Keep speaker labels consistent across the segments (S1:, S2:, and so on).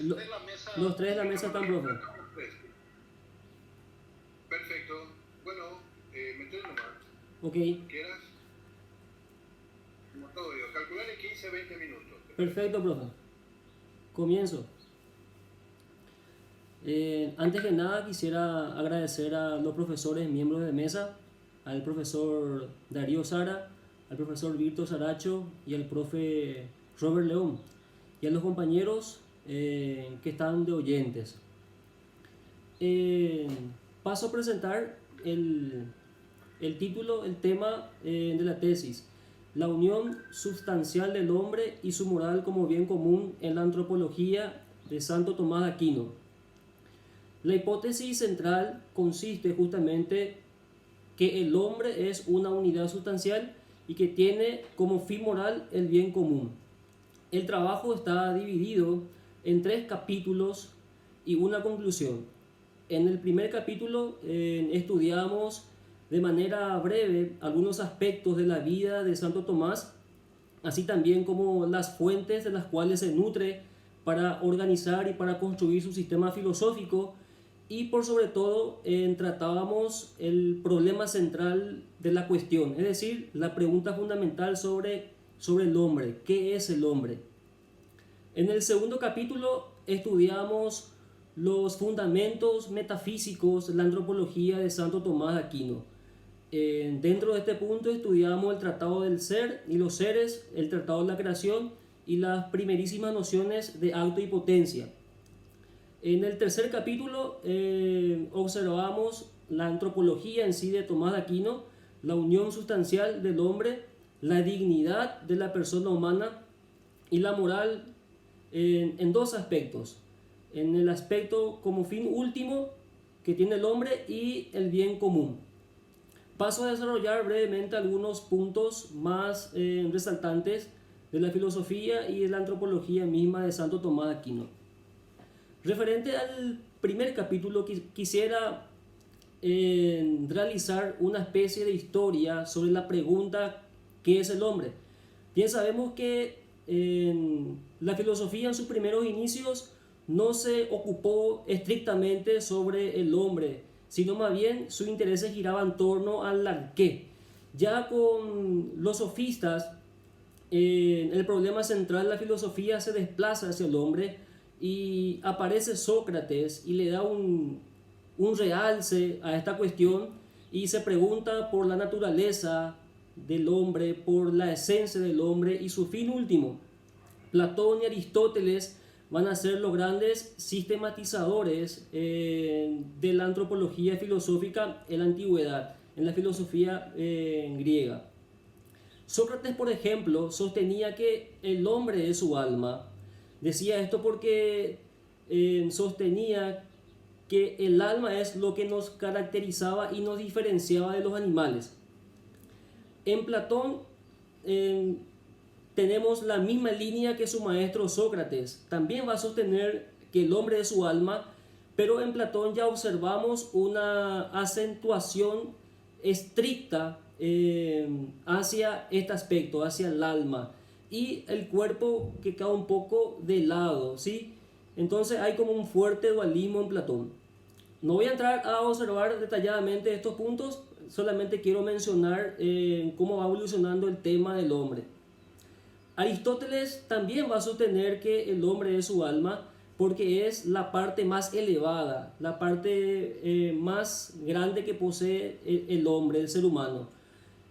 S1: Lo-
S2: de la mesa,
S1: los tres de la mesa están, profe.
S2: estamos tres. Perfecto. Bueno, metele nomás.
S1: Ok,
S2: ¿Quieras? Como todo yo. Calcular en 15, 20 minutos. ¿Te parece?
S1: perfecto, profe. Comienzo. Antes que nada quisiera agradecer a los profesores miembros de mesa, al profesor Darío Sara, al profesor Víctor Saracho y al profe Robert León, y a los compañeros que están de oyentes. Eh, Paso a presentar el título, el tema de la tesis: la unión sustancial del hombre y su moral como bien común en la antropología, de Santo Tomás de Aquino. La hipótesis central consiste justamente que el hombre es una unidad sustancial y que tiene como fin moral el bien común. El trabajo está dividido en 3 capítulos y una conclusión. En el primer capítulo estudiamos de manera breve algunos aspectos de la vida de Santo Tomás, así también como las fuentes de las cuales se nutre para organizar y para construir su sistema filosófico, y por sobre todo tratábamos el problema central de la cuestión, es decir, la pregunta fundamental sobre el hombre: ¿qué es el hombre? En el segundo capítulo estudiamos los fundamentos metafísicos de la antropología de Santo Tomás de Aquino. Dentro de este punto estudiamos el tratado del ser y los seres, el tratado de la creación y las primerísimas nociones de acto y potencia. En el tercer capítulo observamos la antropología en sí de Tomás de Aquino, la unión sustancial del hombre, la dignidad de la persona humana y la moral en 2 aspectos: en el aspecto como fin último que tiene el hombre y el bien común. Paso a desarrollar brevemente algunos puntos más resaltantes de la filosofía y de la antropología misma de Santo Tomás de Aquino. Referente al primer capítulo, quisiera realizar una especie de historia sobre la pregunta: ¿qué es el hombre? Bien sabemos que la filosofía en sus primeros inicios no se ocupó estrictamente sobre el hombre, sino más bien su interés giraba en torno al qué. Ya con los sofistas, el problema central de la filosofía se desplaza hacia el hombre y aparece Sócrates y le da un realce a esta cuestión y se pregunta por la naturaleza del hombre, por la esencia del hombre y su fin último. Platón y Aristóteles van a ser los grandes sistematizadores de la antropología filosófica en la antigüedad, en la filosofía griega. Sócrates, por ejemplo, sostenía que el hombre es su alma. Decía esto porque sostenía que el alma es lo que nos caracterizaba y nos diferenciaba de los animales. En Platón tenemos la misma línea que su maestro Sócrates. También va a sostener que el hombre es su alma, pero en Platón ya observamos una acentuación estricta hacia este aspecto, hacia el alma, y el cuerpo que queda un poco de lado, ¿sí? Entonces hay como un fuerte dualismo en Platón. No voy a entrar a observar detalladamente estos puntos, solamente quiero mencionar cómo va evolucionando el tema del hombre. Aristóteles también va a sostener que el hombre es su alma porque es la parte más elevada, la parte más grande que posee el hombre, el ser humano.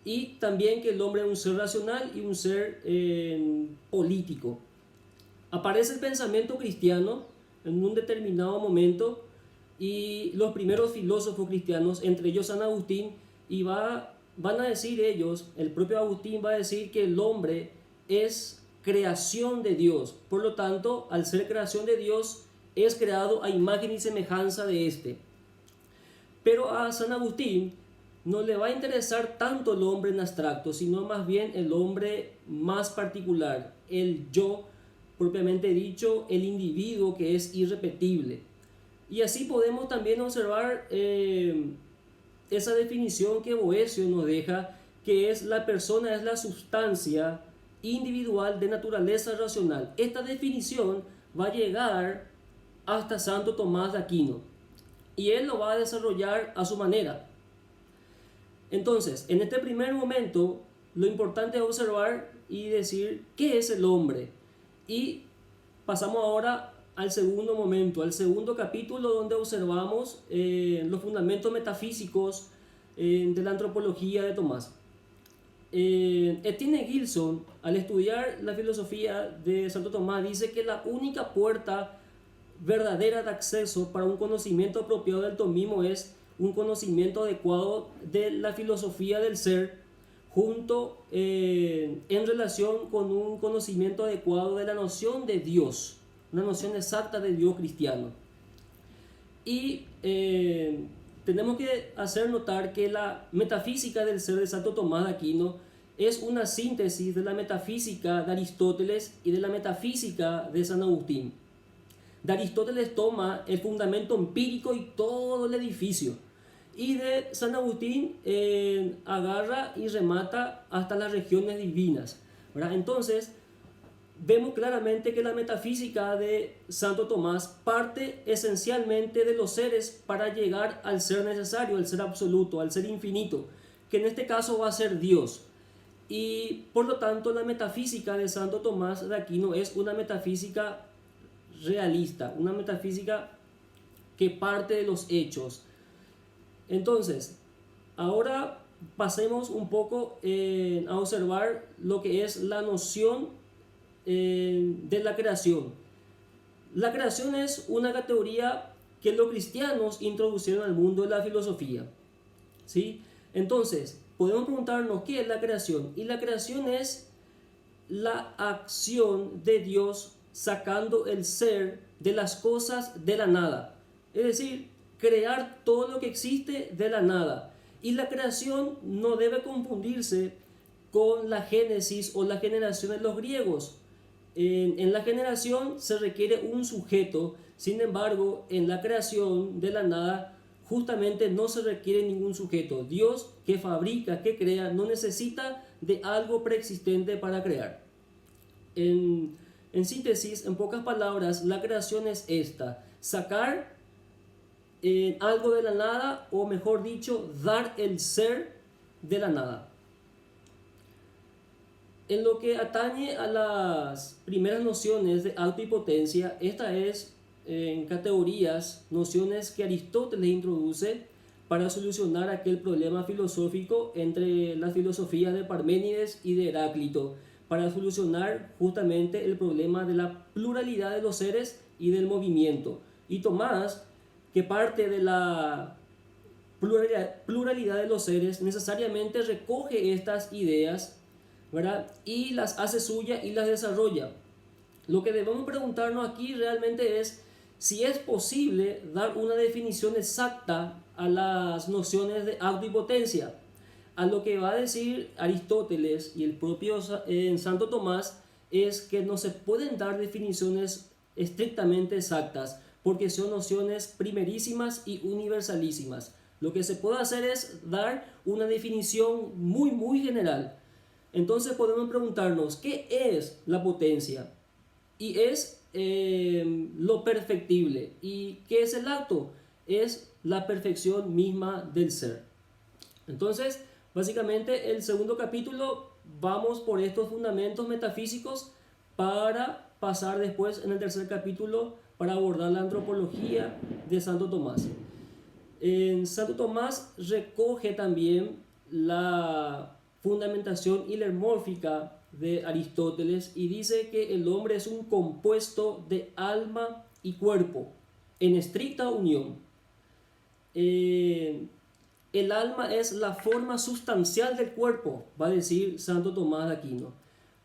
S1: Y también que el hombre es un ser racional y un ser político. Aparece el pensamiento cristiano en un determinado momento y los primeros filósofos cristianos, entre ellos San Agustín, van a decir ellos, el propio Agustín va a decir que el hombre es creación de Dios. Por lo tanto, al ser creación de Dios, es creado a imagen y semejanza de éste. Pero a San Agustín no le va a interesar tanto el hombre en abstracto, sino más bien el hombre más particular, el yo propiamente dicho, el individuo que es irrepetible. Y así podemos también observar esa definición que Boecio nos deja, que es: la persona es la sustancia individual de naturaleza racional. Esta definición va a llegar hasta Santo Tomás de Aquino. Y él lo va a desarrollar a su manera. Entonces, en este primer momento, lo importante es observar y decir qué es el hombre. Y pasamos ahora al segundo momento, al segundo capítulo, donde observamos los fundamentos metafísicos de la antropología de Tomás. Etienne Gilson, al estudiar la filosofía de Santo Tomás, dice que la única puerta verdadera de acceso para un conocimiento apropiado del tomismo es un conocimiento adecuado de la filosofía del ser, junto en relación con un conocimiento adecuado de la noción de Dios, una noción exacta de Dios cristiano. Y tenemos que hacer notar que la metafísica del ser de Santo Tomás de Aquino es una síntesis de la metafísica de Aristóteles y de la metafísica de San Agustín. De Aristóteles toma el fundamento empírico y todo el edificio, y de San Agustín agarra y remata hasta las regiones divinas, ¿verdad? Entonces vemos claramente que la metafísica de Santo Tomás parte esencialmente de los seres para llegar al ser necesario, al ser absoluto, al ser infinito, que en este caso va a ser Dios. Y por lo tanto la metafísica de Santo Tomás de Aquino es una metafísica realista, una metafísica que parte de los hechos. Entonces, ahora pasemos un poco a observar lo que es la noción de la creación. La creación es una categoría que los cristianos introducieron al mundo de la filosofía, ¿sí? Entonces, podemos preguntarnos qué es la creación. Y la creación es la acción de Dios sacando el ser de las cosas de la nada. Es decir, crear todo lo que existe de la nada. Y la creación no debe confundirse con la génesis o la generación de los griegos. En la generación se requiere un sujeto, sin embargo, en la creación de la nada justamente no se requiere ningún sujeto. Dios, que fabrica, que crea, no necesita de algo preexistente para crear. En síntesis, en pocas palabras, la creación es esta: sacar algo de la nada, o mejor dicho, dar el ser de la nada. En lo que atañe a las primeras nociones de acto y potencia, esta es en categorías, nociones que Aristóteles introduce para solucionar aquel problema filosófico entre las filosofías de Parménides y de Heráclito, para solucionar justamente el problema de la pluralidad de los seres y del movimiento. Y Tomás, que parte de la pluralidad de los seres, necesariamente recoge estas ideas, ¿verdad? Y las hace suya y las desarrolla. Lo que debemos preguntarnos aquí realmente es si es posible dar una definición exacta a las nociones de acto y potencia. A lo que va a decir Aristóteles y el propio Santo Tomás es que no se pueden dar definiciones estrictamente exactas, porque son nociones primerísimas y universalísimas. Lo que se puede hacer es dar una definición muy general. Entonces podemos preguntarnos, ¿qué es la potencia? Y es lo perfectible. ¿Y qué es el acto? Es la perfección misma del ser. Entonces, básicamente, el segundo capítulo vamos por estos fundamentos metafísicos para pasar después en el tercer capítulo para abordar la antropología de Santo Tomás. En Santo Tomás recoge también la fundamentación hilermórfica de Aristóteles y dice que el hombre es un compuesto de alma y cuerpo en estricta unión. El alma es la forma sustancial del cuerpo, va a decir Santo Tomás de Aquino.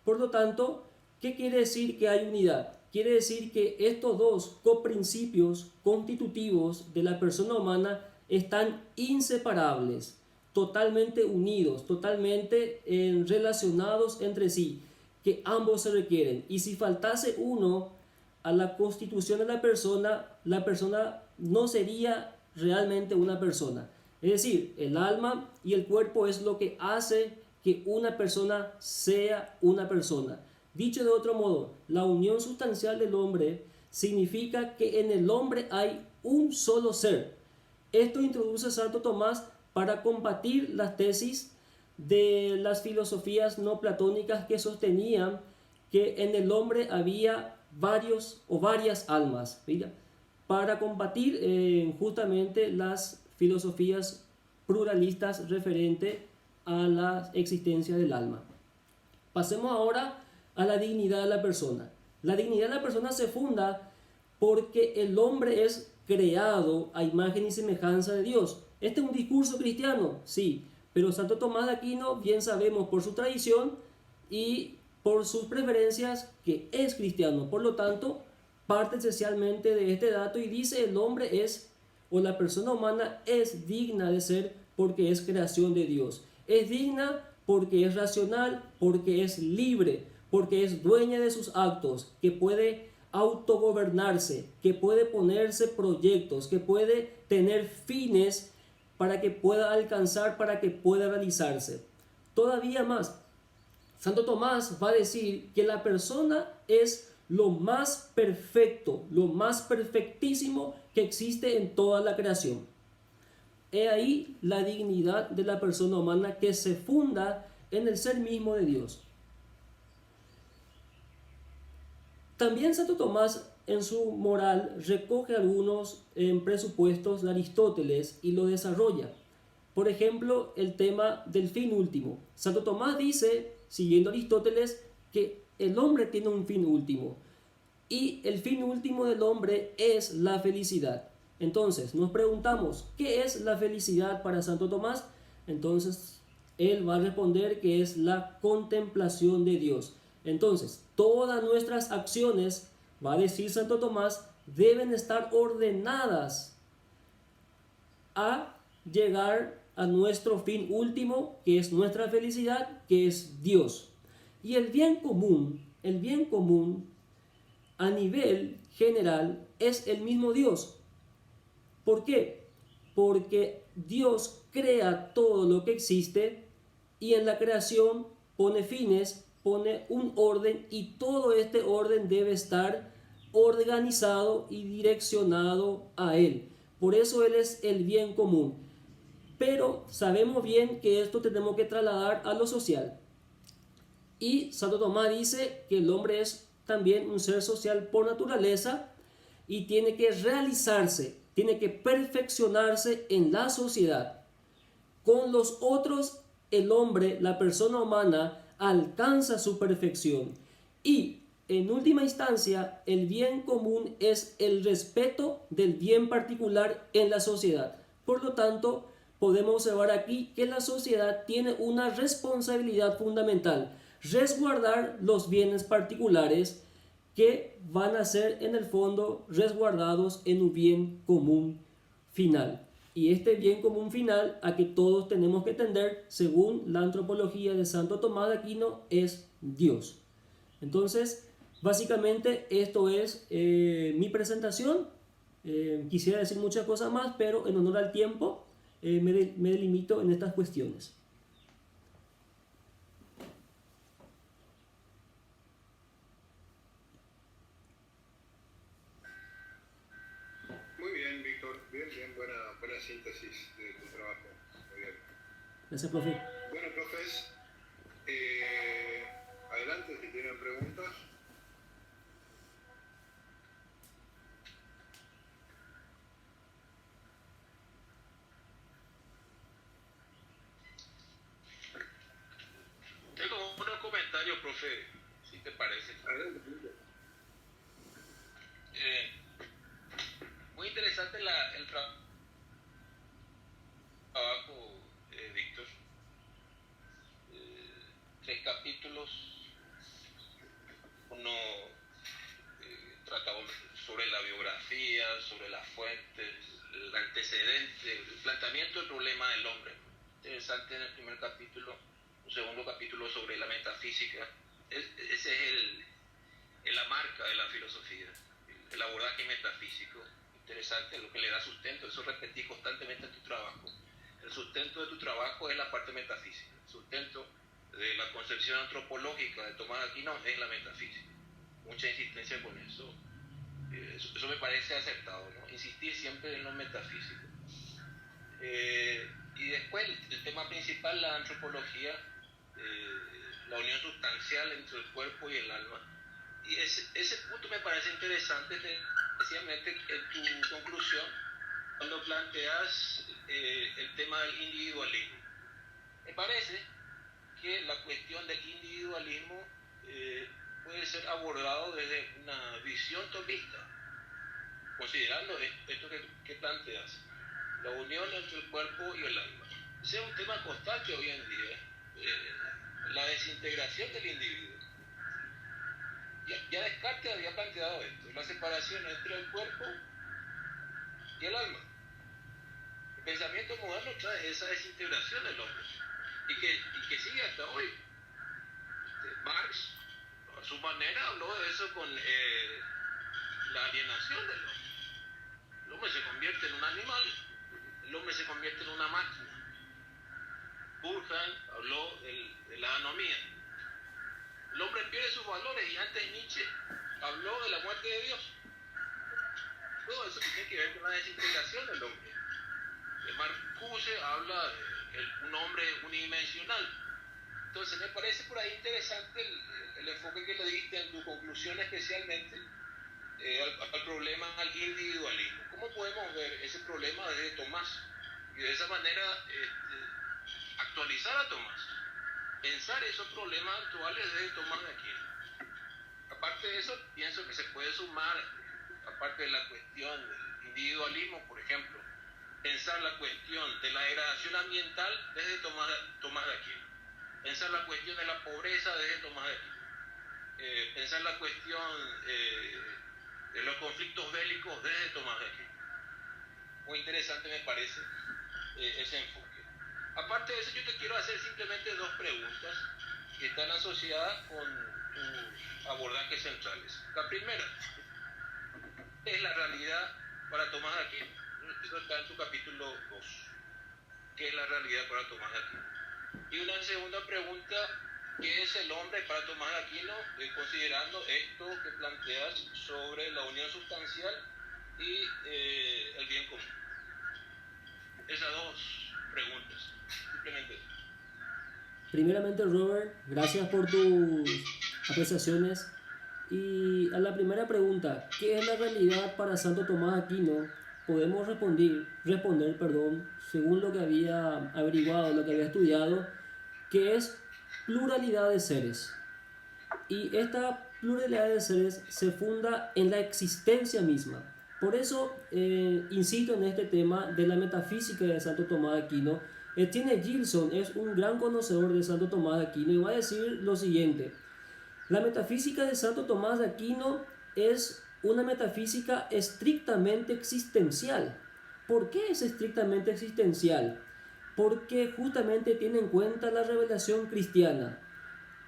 S1: Por lo tanto, ¿qué quiere decir que hay unidad? Quiere decir que estos dos coprincipios constitutivos de la persona humana están inseparables, totalmente unidos, totalmente relacionados entre sí, que ambos se requieren. Y si faltase uno a la constitución de la persona no sería realmente una persona. Es decir, el alma y el cuerpo es lo que hace que una persona sea una persona. Dicho de otro modo, la unión sustancial del hombre significa que en el hombre hay un solo ser. Esto introduce Santo Tomás para combatir las tesis de las filosofías no platónicas que sostenían que en el hombre había varios o varias almas, ¿verdad? Para combatir justamente las filosofías pluralistas referente a la existencia del alma. Pasemos ahora a la dignidad de la persona. La dignidad de la persona se funda porque el hombre es creado a imagen y semejanza de Dios. Este es un discurso cristiano, sí, pero Santo Tomás de Aquino, bien sabemos por su tradición y por sus preferencias, que es cristiano. Por lo tanto, parte esencialmente de este dato y dice: el hombre es, o la persona humana es digna de ser porque es creación de Dios. Es digna porque es racional, porque es libre, porque es dueña de sus actos, que puede autogobernarse, que puede ponerse proyectos, que puede tener fines para que pueda alcanzar, para que pueda realizarse. Todavía más, Santo Tomás va a decir que la persona es lo más perfecto, lo más perfectísimo que existe en toda la creación. He ahí la dignidad de la persona humana, que se funda en el ser mismo de Dios. También Santo Tomás en su moral recoge algunos presupuestos de Aristóteles y lo desarrolla. Por ejemplo, el tema del fin último. Santo Tomás dice, siguiendo Aristóteles, que el hombre tiene un fin último y el fin último del hombre es la felicidad. Entonces nos preguntamos, ¿qué es la felicidad para Santo Tomás? Entonces él va a responder que es la contemplación de Dios. Entonces todas nuestras acciones, va a decir Santo Tomás, deben estar ordenadas a llegar a nuestro fin último, que es nuestra felicidad, que es Dios. Y el bien común a nivel general es el mismo Dios. ¿Por qué? Porque Dios crea todo lo que existe y en la creación pone fines, pone un orden, y todo este orden debe estar organizado y direccionado a Él. Por eso Él es el bien común. Pero sabemos bien que esto tenemos que trasladar a lo social. Y Santo Tomás dice que el hombre es también un ser social por naturaleza y tiene que realizarse, tiene que perfeccionarse en la sociedad. Con los otros, el hombre, la persona humana, alcanza su perfección. Y en última instancia, el bien común es el respeto del bien particular en la sociedad. Por lo tanto, podemos observar aquí que la sociedad tiene una responsabilidad fundamental: resguardar los bienes particulares que van a ser en el fondo resguardados en un bien común final. Y este bien común final a que todos tenemos que tender, según la antropología de Santo Tomás de Aquino, es Dios. Entonces, básicamente esto es mi presentación. Quisiera decir muchas cosas más, pero en honor al tiempo me delimito en estas cuestiones.
S2: Muy bien, Víctor. Bien, buena síntesis de tu trabajo. Muy bien.
S1: Gracias, profe.
S2: Bueno, profes, adelante si tienen preguntas.
S3: Tengo unos comentarios, profe, si te parece.
S2: Adelante.
S3: Muy interesante el trabajo, Víctor. 3 capítulos. Uno trata sobre la biografía, sobre las fuentes, el antecedente, el planteamiento del problema del hombre. Interesante en el primer capítulo. Un segundo capítulo sobre la metafísica. Ese es la marca de la filosofía, el abordaje metafísico. Interesante, lo que le da sustento. Eso repetí constantemente en tu trabajo. El sustento de tu trabajo es la parte metafísica. El sustento de la concepción antropológica de Tomás de Aquino es la metafísica. Mucha insistencia con eso. Eso me parece acertado, ¿no? Insistir siempre en lo metafísico. Y después el tema principal, la antropología, la unión sustancial entre el cuerpo y el alma. Y ese punto me parece interesante, especialmente en tu conclusión, cuando planteas el tema del individualismo. Me parece que la cuestión del individualismo puede ser abordado desde una visión tomista, considerando esto que planteas, la unión entre el cuerpo y el alma. Ese es un tema constante hoy en día, la desintegración del individuo. Ya Descartes había planteado esto, la separación entre el cuerpo y el alma. El pensamiento moderno trae esa desintegración del hombre y que sigue hasta hoy. Marx, a su manera, habló de eso con la alienación del hombre. El hombre se convierte en un animal, el hombre se convierte en una máquina. Durkheim habló de la anomía. El hombre pierde sus valores y antes Nietzsche habló de la muerte de Dios. Todo eso tiene que ver con la desintegración del hombre. Marcuse habla de un hombre unidimensional. Entonces me parece por ahí interesante el enfoque que le diste en tu conclusión, especialmente al problema, al individualismo. ¿Cómo podemos ver ese problema desde Tomás? Y de esa manera actualizar a Tomás, pensar esos problemas actuales desde Tomás de Aquino. Aparte de eso, pienso que se puede sumar, aparte de la cuestión del individualismo, por ejemplo, pensar la cuestión de la degradación ambiental desde Tomás de Aquino, pensar la cuestión de la pobreza desde Tomás de Aquino, pensar la cuestión de los conflictos bélicos desde Tomás de Aquino. Muy interesante me parece ese enfoque. Aparte de eso, yo te quiero hacer simplemente dos preguntas que están asociadas con tus abordajes centrales. La primera es la realidad para Tomás de Aquino. Eso está en tu capítulo 2. ¿Qué es la realidad para Tomás de Aquino? Y una segunda pregunta, ¿qué es el hombre para Tomás de Aquino, considerando esto que planteas sobre la unión sustancial y el bien común? Esas dos preguntas, simplemente eso.
S1: Primeramente, Robert, gracias por tus apreciaciones. Y a la primera pregunta, ¿qué es la realidad para Santo Tomás de Aquino? Podemos responder, según lo que había averiguado, lo que había estudiado, que es pluralidad de seres. Y esta pluralidad de seres se funda en la existencia misma. Por eso insisto en este tema de la metafísica de Santo Tomás de Aquino. Etienne Gilson es un gran conocedor de Santo Tomás de Aquino y va a decir lo siguiente: la metafísica de Santo Tomás de Aquino es una metafísica estrictamente existencial. ¿Por qué es estrictamente existencial? Porque justamente tiene en cuenta la revelación cristiana.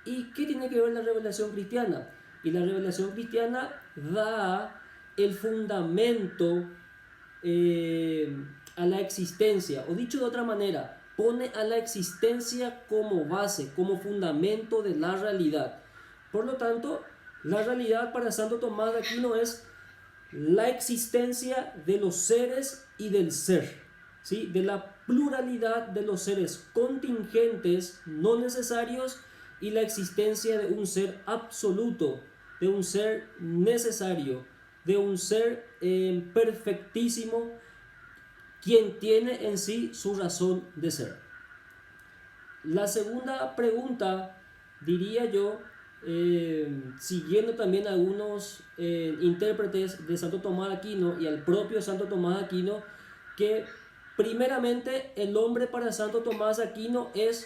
S1: ¿Y qué tiene que ver la revelación cristiana? Y la revelación cristiana da el fundamento a la existencia, o dicho de otra manera, pone a la existencia como base, como fundamento de la realidad. Por lo tanto, la realidad para Santo Tomás de Aquino es la existencia de los seres y del ser, ¿sí? De la pluralidad de los seres contingentes, no necesarios, y la existencia de un ser absoluto, de un ser necesario, de un ser perfectísimo, quien tiene en sí su razón de ser. La segunda pregunta, diría yo, siguiendo también a algunos intérpretes de Santo Tomás de Aquino y al propio Santo Tomás de Aquino, que primeramente el hombre para Santo Tomás de Aquino es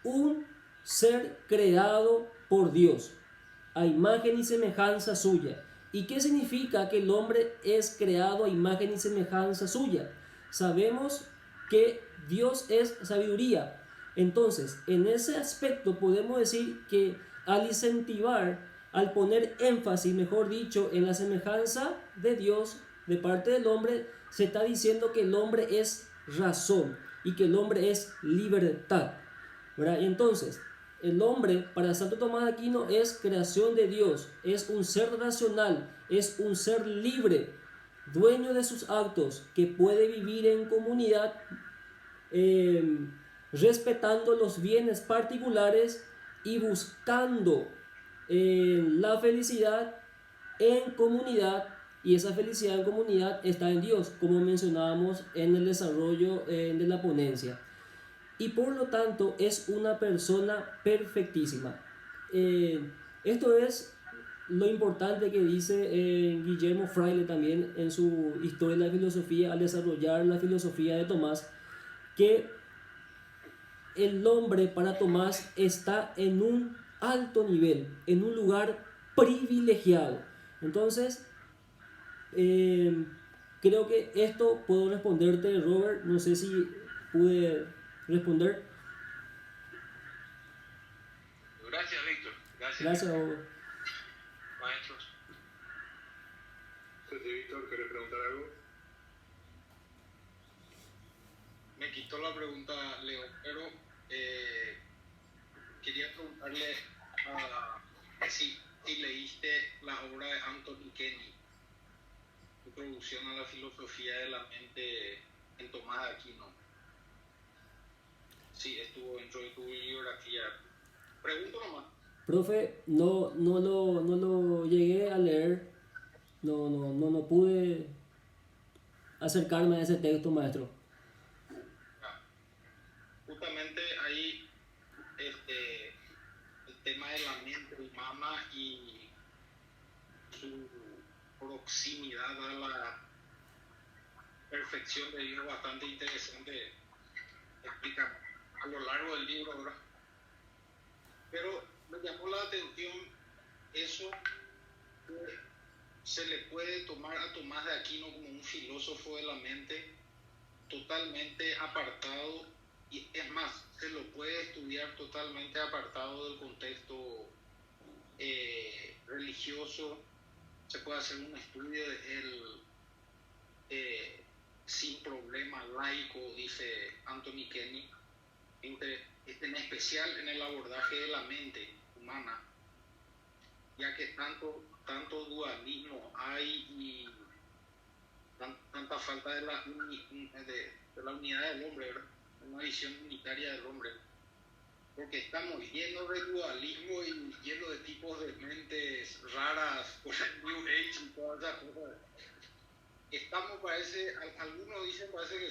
S1: un ser creado por Dios, a imagen y semejanza suya. ¿Y qué significa que el hombre es creado a imagen y semejanza suya? Sabemos que Dios es sabiduría. Entonces, en ese aspecto podemos decir que al incentivar, al poner énfasis, mejor dicho, en la semejanza de Dios de parte del hombre, se está diciendo que el hombre es razón y que el hombre es libertad, ¿verdad? Entonces, el hombre para Santo Tomás de Aquino es creación de Dios, es un ser racional, es un ser libre, dueño de sus actos, que puede vivir en comunidad, respetando los bienes particulares y buscando la felicidad en comunidad, y esa felicidad en comunidad está en Dios, como mencionábamos en el desarrollo de la ponencia, y por lo tanto es una persona perfectísima. Esto es lo importante que dice Guillermo Fraile también en su Historia de la Filosofía, al desarrollar la filosofía de Tomás, que el hombre para Tomás está en un alto nivel, en un lugar privilegiado. Entonces, creo que esto puedo responderte, Robert. No sé si pude responder.
S3: Gracias, Víctor.
S1: Gracias, Robert.
S3: Maestros.
S2: Sí, Víctor, ¿querés preguntar algo?
S4: Me quitó la pregunta, Leo, pero quería preguntarle si leíste la obra de Anthony Kenny, Introducción a la Filosofía de la Mente en Tomás de Aquino. Sí, estuvo dentro de tu bibliografía. Pregunto nomás.
S1: Profe, no lo llegué a leer, no pude acercarme a ese texto, maestro.
S4: Justamente ahí el tema de la mente humana y su proximidad a la perfección de Dios, bastante interesante, explica a lo largo del libro, ¿verdad? Pero me llamó la atención eso, que se le puede tomar a Tomás de Aquino como un filósofo de la mente totalmente apartado, y es más, se lo puede estudiar totalmente apartado del contexto religioso. Se puede hacer un estudio de él sin problema, laico, dice Anthony Kenny, en especial en el abordaje de la mente humana, ya que tanto dualismo hay y tanta falta de la unidad del hombre, ¿verdad? Una visión unitaria del hombre, porque estamos llenos de dualismo y llenos de tipos de mentes raras por el New Age y todas esas cosas. Algunos dicen, parece que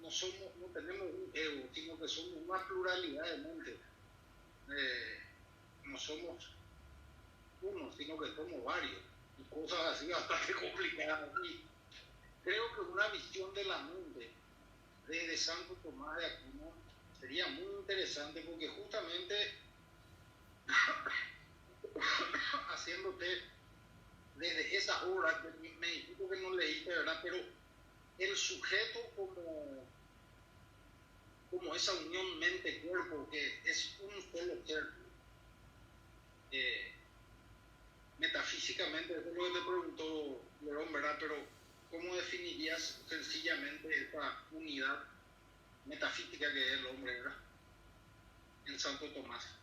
S4: no tenemos un ego, sino que somos una pluralidad de mentes. No somos uno, sino que somos varios, y cosas así bastante complicadas. Y creo que una visión de la mente desde Santo Tomás de Aquino sería muy interesante, porque justamente haciéndote desde esa obra, me dijiste que no leíste, ¿verdad? Pero el sujeto como esa unión mente-cuerpo, que es un solo ser, metafísicamente, eso es lo que te preguntó León, ¿verdad? Pero ¿cómo definirías sencillamente esta unidad metafísica que es el hombre, ¿verdad? En Santo Tomás.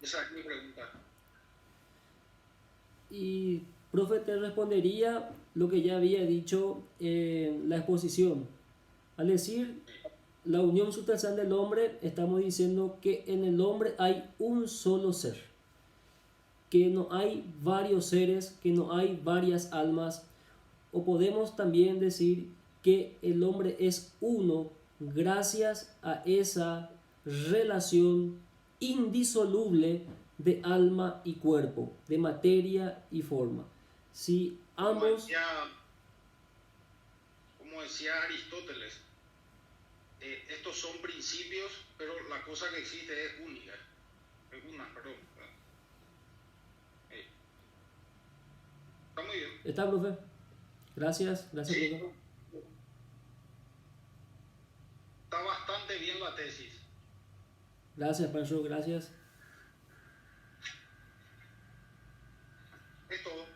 S4: Esa es mi pregunta.
S1: Y, profe, te respondería lo que ya había dicho en la exposición. Al decir la unión sustancial del hombre, estamos diciendo que en el hombre hay un solo ser, que no hay varios seres, que no hay varias almas, o podemos también decir que el hombre es uno gracias a esa relación indisoluble de alma y cuerpo, de materia y forma. Si ambos...
S4: Como decía Aristóteles, estos son principios, pero la cosa que existe es única. Es una, perdón. Está muy bien.
S1: Está, profe. Gracias,
S4: Sí,
S1: profe.
S4: está bastante bien la tesis.
S1: Gracias, Pancho, gracias.
S4: Es todo.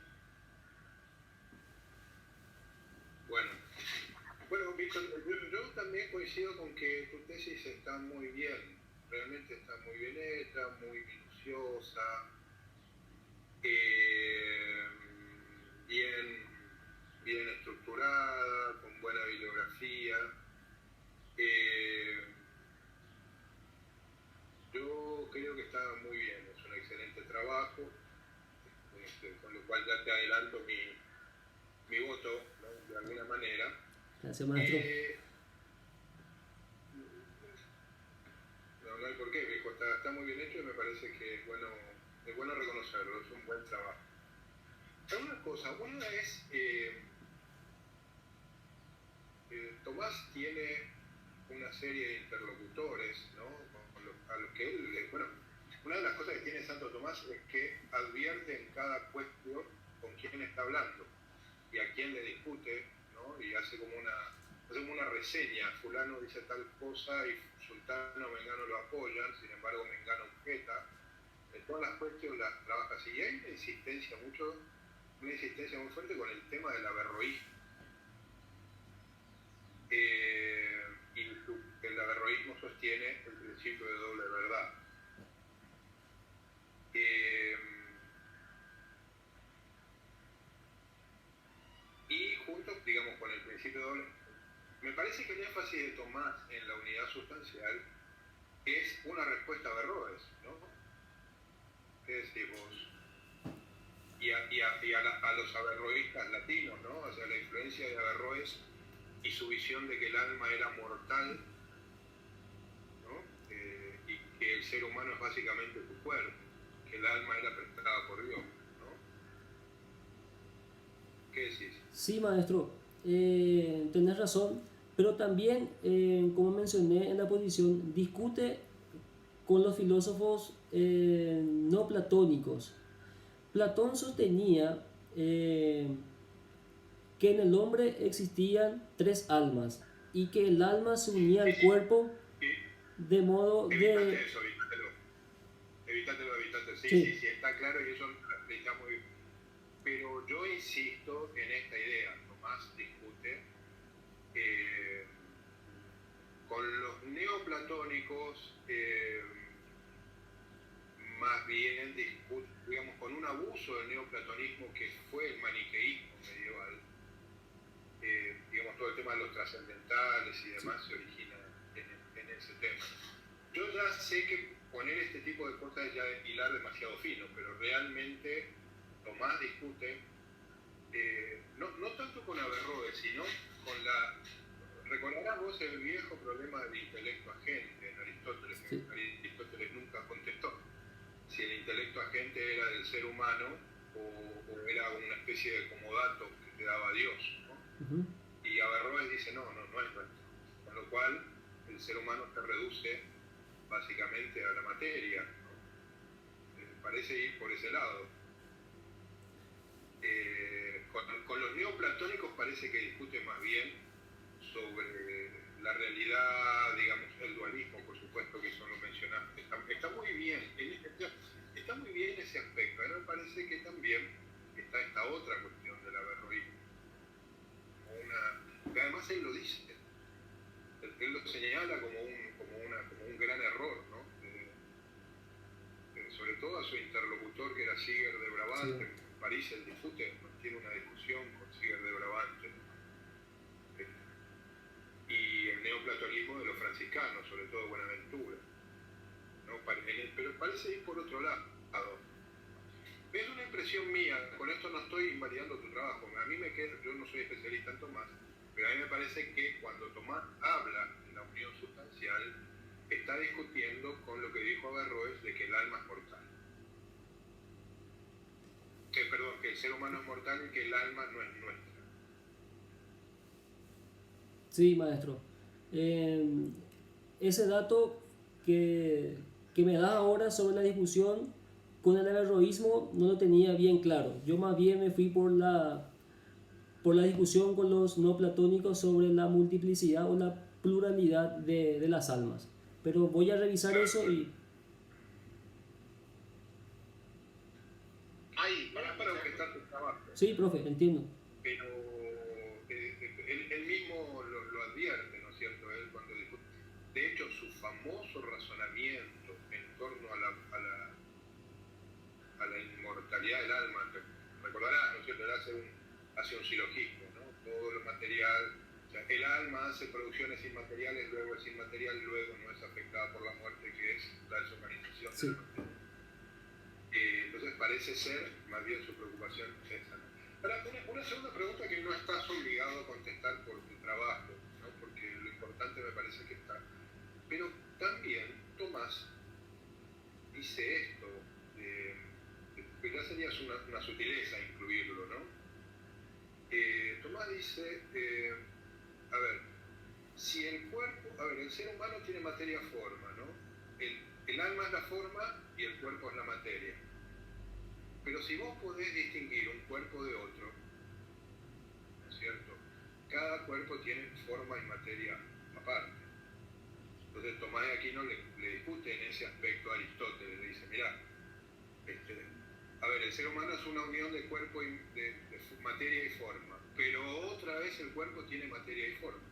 S2: Bueno, Víctor, yo también coincido con que tu tesis está muy bien. realmente está muy bien hecha, muy minuciosa, bien, bien estructurada, con buena bibliografía. Yo creo que está muy bien, es un excelente trabajo, con lo cual ya te adelanto mi voto, ¿no? De alguna manera.
S1: Gracias, maestro.
S2: No hay por qué, viejo, está muy bien hecho y me parece que es bueno reconocerlo, es un buen trabajo. Pero una cosa, una es, Tomás tiene una serie de interlocutores, ¿no? A los que él, bueno, una de las cosas que tiene Santo Tomás es que advierte en cada cuestión con quién está hablando y a quién le discute, ¿no? Y hace como una reseña, fulano dice tal cosa y sultano o mengano lo apoyan, sin embargo mengano objeta. En todas las cuestiones las trabaja así. Y hay una insistencia muy fuerte con el tema del averroísmo. Y el averroísmo sostiene el principio de doble verdad. Y junto, digamos, con el principio de doble, me parece que el énfasis de Tomás en la unidad sustancial es una respuesta a Averroes, ¿no? ¿Qué decís vos? Y a los averroístas latinos, ¿no? O sea, la influencia de Averroes y su visión de que el alma era mortal, ¿no? Y que el ser humano es básicamente tu cuerpo, que el alma era prestada por Dios, ¿no? ¿Qué decís?
S1: Sí, maestro, tenés razón, pero también, como mencioné en la posición, discute con los filósofos no platónicos. Platón sostenía que en el hombre existían tres almas y que el alma se unía al cuerpo de modo
S2: Evitate
S1: de...
S2: eso, evitatelo.
S1: Sí.
S2: Sí, está claro y eso está muy bien. Pero yo insisto en esta idea. Tomás discute con los neoplatónicos, más bien discute, digamos, con un abuso del neoplatonismo que fue el maniqueísmo medieval. Digamos, todo el tema de los trascendentales y demás se origina en ese tema. Yo ya sé que poner este tipo de cosas es ya hilar demasiado fino, pero realmente Tomás discute, no tanto con Averroes, sino con la... Recordarás vos el viejo problema del intelecto agente en Aristóteles, que Aristóteles nunca contestó si el intelecto agente era del ser humano o era una especie de comodato que te daba Dios, ¿no? Y Averroes dice, no es nuestro. Con lo cual, el ser humano se reduce básicamente a la materia, ¿no? Parece ir por ese lado. Con los neoplatónicos parece que discute más bien sobre la realidad, digamos, el dualismo, por supuesto que eso lo mencionaste. Está muy bien, está muy bien ese aspecto. A mí me parece que también está esta otra cuestión del averroísmo. Que además él lo dice, él lo señala como un gran error, ¿no? Sobre todo a su interlocutor que era Siger de Brabante. Sí. En París él tiene una discusión con Siger de Brabante, y el neoplatonismo de los franciscanos, sobre todo Buenaventura, ¿no? Pero parece ir por otro lado. Es una impresión mía, con esto no estoy invalidando tu trabajo, a mí me queda, yo no soy especialista en Tomás, pero a mí me parece que cuando Tomás habla de la unión sustancial, está discutiendo con lo que dijo Averroes de que el alma es mortal. Que el ser humano es mortal y que el alma no es nuestra.
S1: Sí, maestro. Ese dato que me da ahora sobre la discusión con el averroísmo no lo tenía bien claro. Yo más bien me fui por la discusión con los no platónicos sobre la multiplicidad o la pluralidad de las almas. Pero voy a revisar eso y...
S2: Para objetar tu trabajo.
S1: Sí, profe, entiendo.
S2: Pero él mismo lo advierte, ¿no es cierto? Él cuando discute. De hecho, su famoso razonamiento en torno a la inmortalidad del alma. Recordarás, ¿no es cierto? Él hace un silogismo, ¿no? Todo lo material, o sea, el alma hace producciones inmateriales, luego es inmaterial, luego no es afectada por la muerte, que es la desorganización de la materia. Entonces parece ser más bien su preocupación esa, ¿no? Ahora, una segunda pregunta que no estás obligado a contestar por tu trabajo, ¿no? Porque lo importante me parece que está. Pero también Tomás dice esto, que ya sería una sutileza incluirlo, ¿no? Tomás dice, a ver, si el cuerpo, a ver, el ser humano tiene materia-forma, ¿no? El alma es la forma y el cuerpo es la materia. Pero si vos podés distinguir un cuerpo de otro, ¿no es cierto? Cada cuerpo tiene forma y materia aparte. Entonces Tomás de Aquino le discute en ese aspecto a Aristóteles, le dice, mirá, a ver, el ser humano es una unión de cuerpo y de materia y forma, pero otra vez el cuerpo tiene materia y forma,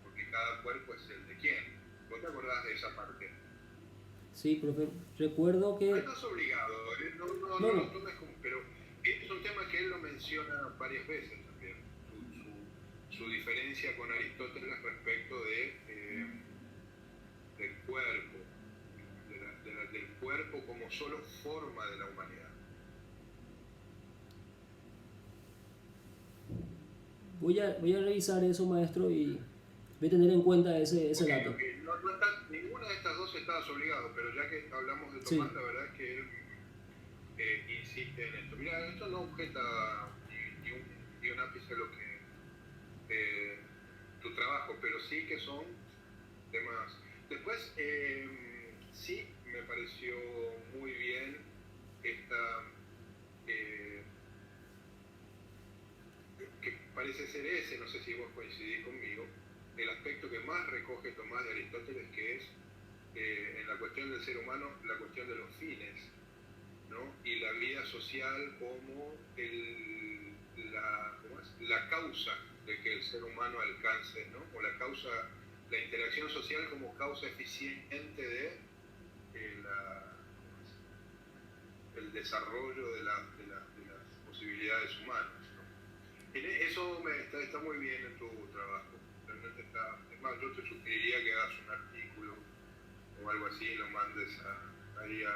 S2: porque cada cuerpo es el de quién. ¿Vos te acordás de esa parte?
S1: Sí, profe, recuerdo que...
S2: No estás obligado, no lo tomes como... Pero es un tema que él lo menciona varias veces también, su diferencia con Aristóteles respecto del cuerpo, del cuerpo como solo forma de la humanidad.
S1: Voy a revisar eso, maestro, y voy a tener en cuenta ese dato.
S2: Ninguna de estas dos estabas obligado, pero ya que hablamos de Tomás, sí, la verdad es que él insiste en esto. Mira, esto no objeta ni un ápice lo que tu trabajo, pero sí que son temas. Después, sí me pareció muy bien esta que parece ser ese, no sé si vos coincidís conmigo, el aspecto que más recoge Tomás de Aristóteles, que es en la cuestión del ser humano, la cuestión de los fines, ¿no? Y la vida social como la causa de que el ser humano alcance, ¿no? O la interacción social como causa eficiente de el desarrollo de las posibilidades humanas, ¿no? Eso está muy bien en tu trabajo. Realmente está. Es más, yo te sugeriría que hagas un artículo o algo así y lo mandes ahí a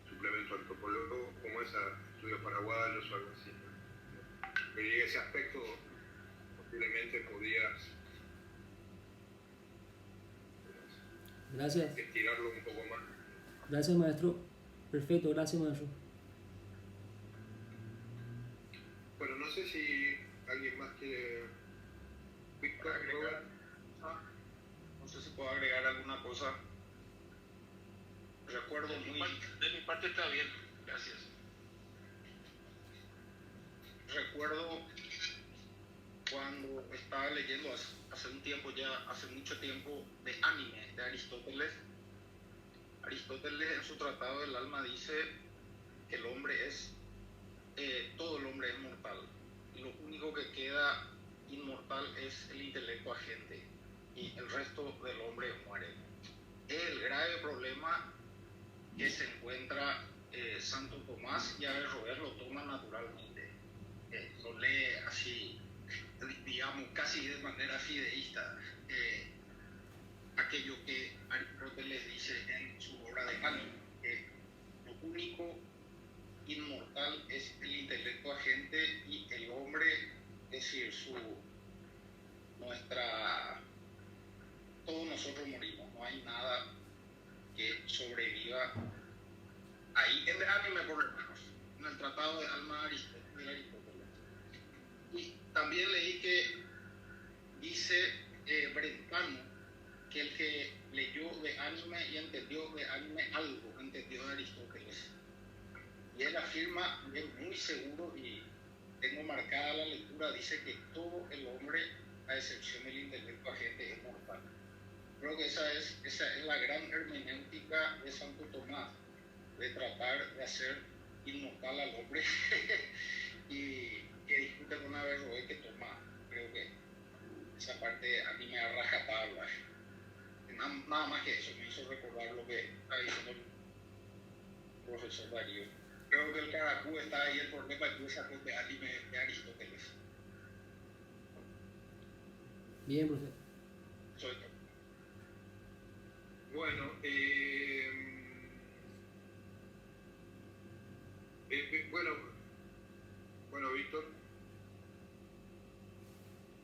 S2: suplemento antropólogo, como es a estudios paraguayos o algo así, ¿no? Que ese aspecto posiblemente podías estirarlo un poco más.
S1: Gracias, maestro. Perfecto, gracias, maestro.
S2: Bueno, no sé si alguien más quiere
S4: agregar. No sé si puedo agregar alguna cosa. Recuerdo
S3: de mi parte está bien, gracias.
S4: Recuerdo cuando estaba leyendo hace mucho tiempo, de Anime, de Aristóteles. Aristóteles en su Tratado del Alma dice que el hombre todo el hombre es mortal. Y lo único que queda inmortal es el intelecto agente. Y el resto del hombre muere. El grave problema que se encuentra Santo Tomás, y Averroes lo toma naturalmente. Lo lee así, digamos, casi de manera fideísta. Aquello que Aristóteles dice en su obra de Anima, que lo único inmortal es el intelecto agente y el hombre, es decir, todos nosotros morimos, no hay nada que sobreviva ahí, en el Anime por lo menos, en el Tratado de Alma de Aristóteles. Y también leí que dice Brentano que el que leyó de Anime y entendió de Anime algo, entendió de Aristóteles. Y él afirma, es muy seguro, y tengo marcada la lectura, dice que todo el hombre, a excepción del intelecto agente, es mortal. Creo que esa es la gran hermenéutica de Santo Tomás, de tratar de hacer inmortal al hombre y que discute con Averroes que Tomás. Creo que esa parte a mí me da rajatabla. nada más que eso, me hizo recordar lo que está diciendo el profesor Darío. Creo que el Caracú está ahí el problema que usa de anime de Aristóteles.
S1: Bien, profe.
S4: Soy todo.
S2: Bueno, bueno, Víctor,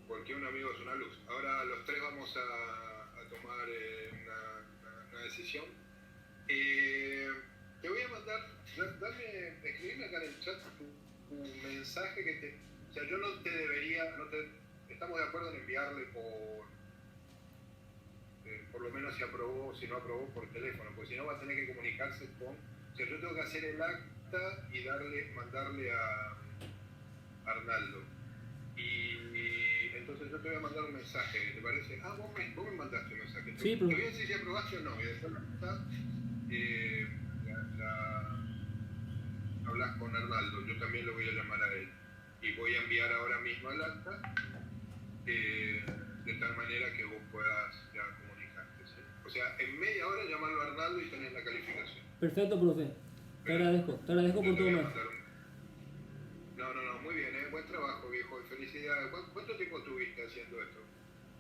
S2: porque un amigo es una luz. Ahora los tres vamos a tomar una decisión. Te voy a mandar, escribime acá en el chat tu mensaje que te... O sea, yo no te debería, estamos de acuerdo en enviarle por lo menos si aprobó, si no aprobó por teléfono, porque si no va a tener que comunicarse con... O sea, yo tengo que hacer el acta y mandarle a Arnaldo. Y entonces yo te voy a mandar un mensaje, ¿te parece? Ah, vos me mandaste un mensaje.
S1: Sí,
S2: te voy a decir si aprobaste o no, y después hablas con Arnaldo, yo también lo voy a llamar a él. Y voy a enviar ahora mismo el acta, de tal manera que vos puedas ya comunicarte, ¿sí? O sea, en media hora llamarlo a Arnaldo y tenés la calificación.
S1: Perfecto, profe. Te agradezco por todo más.
S2: No, muy bien, buen trabajo, viejo, y felicidades. ¿Cuánto tiempo estuviste haciendo esto?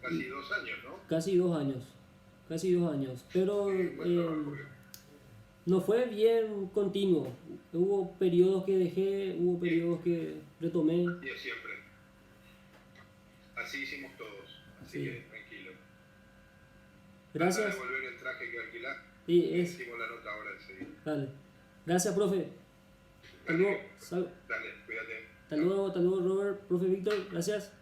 S2: Casi 2 años, ¿no?
S1: Casi 2 años. Pero
S2: Buen trabajo, viejo.
S1: no fue bien continuo. Hubo periodos que dejé, hubo periodos que retomé.
S2: Y es siempre. Así hicimos todos, así
S1: Sí.
S2: que tranquilo.
S1: Gracias.
S2: Vas a devolver el traje que alquilaste.
S1: Sí,
S2: Hicimos la nota ahora enseguida.
S1: Dale. Gracias, profe. Hasta luego.
S2: Dale, cuídate.
S1: Hasta luego, Robert. Profe Víctor, gracias.